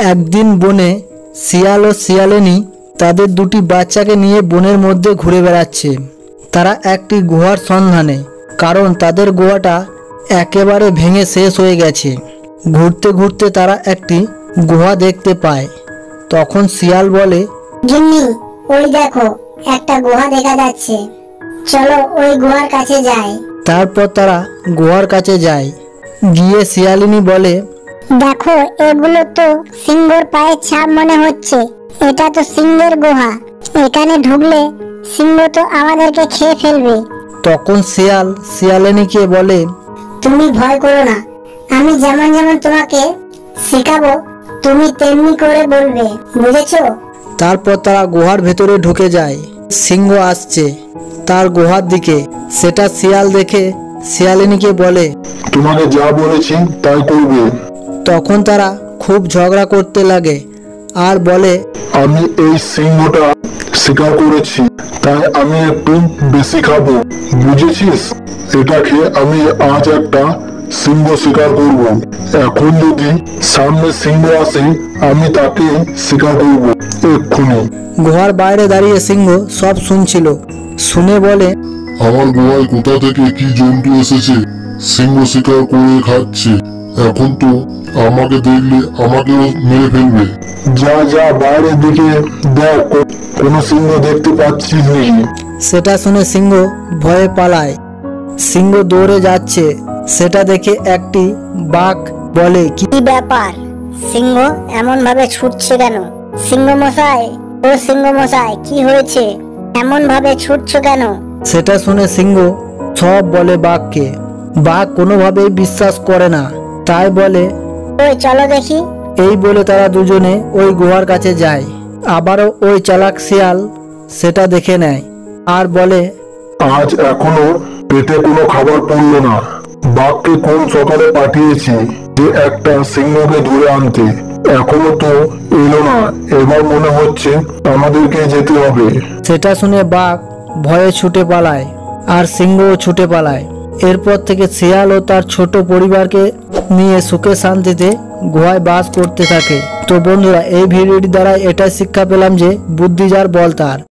একদিন বনে শিয়াল ও শিয়ালিনী তাদের দুটি বাচ্চাকে নিয়ে বনের মধ্যে ঘুরে বেড়াচ্ছে। তারা একটি গুহার সন্ধানে, কারণ তাদের গুহাটা একেবারে ভেঙে শেষ হয়ে গেছে। ঘুরতে ঘুরতে তারা একটি গুহা দেখতে পায়। তখন শিয়াল বলে, গিন্নি, ওই দেখো একটা গুহা দেখা যাচ্ছে, চলো ওই গুহার কাছে যাই। তারপর তারা গুহার কাছে যায়। গিয়ে শিয়ালিনী বলে, দেখো, এগুলো তো সিংহের পায়ের ছাপ মনে হচ্ছে। এটা তো সিংহের গুহা, এখানে ঢুকলে সিংহ তো আমাদেরকে খেয়ে ফেলবে। তখন শিয়াল শিয়ালিনীকে বলে, তুমি ভয় করো না, আমি যেমন যেমন তোমাকে শেখাবো তুমি তেমনি করে বলবে, বুঝেছো? তারপর তারা গুহার ভেতরে ঢুকে যায়। সিংহ আসছে তার গুহার দিকে। সেটা শিয়াল দেখে শিয়ালিনীকে বলে, তোমাকে যা বলেছি তাই করবে। তখন তারা খুব ঝগড়া করতে লাগে আর বলে, আমি এই সিংহটা শিকার করেছি, তাই আমি একটু বেশি খাবো, বুঝেছিস? এটা খেয়ে আমি আজ একটা সিংহ শিকার করব। এখন যদি সামনে সিংহ আসে আমি তাকে শিকার করব এক্ষুনি। গুহার বাইরে দাঁড়িয়ে সিংহ সব শুনছিল। শুনে বলে, আমার গুহায় কোথা থেকে কি জন্তু এসেছে, সিংহ শিকার করে খাচ্ছে। এখন তো আমাকে দেখলে আমাকেও মেরে ফেলবে। যা যা বাইরের দিকে দেখ, কোনো সিংহ দেখতে পাচ্ছিস নাকি? সেটা শুনে সিংহ ভয়ে পালায়। সিংহ দৌড়ে যাচ্ছে। সেটা দেখে একটি বাঘ বলে, কি ব্যাপার, সিংহ এমন ভাবে ছুটছে কেন? সিংহ মশাই, ও সিংহ মশাই, কি হয়েছে? এমন ভাবে ছুটছো কেন? সেটা শুনে সিংহ সব বলে বাঘকে। বাঘ কোনোভাবেই বিশ্বাস করে না, তাই বলে, ওই চলো দেখি। এই বলে তারা দুজনে ওই গুহার কাছে যায়। আবারও ওই চালাক শিয়াল সেটা দেখে নেয় আর বলে, আজ এখনো পেটে কোনো খাবার পড়লো না। বাঘকে কোন সকালে পাঠিয়েছি যে একটা সিংহকে ধরে আনতে, এখনো তো এলো না। এবার মনে হচ্ছে আমাদেরকে যেতে হবে। সেটা শুনে বাঘ ভয়ে ছুটে পালায় আর সিংহও ছুটে পালায়। এরপর থেকে শিয়াল ও তার ছোট পরিবারকে নিয়ে সুখে শান্তিতে গুহায় বাস করতে থাকে। তো বন্ধুরা, এই ভিডিওটি দ্বারা এটাই শিক্ষা পেলাম যে বুদ্ধি যার বল তার।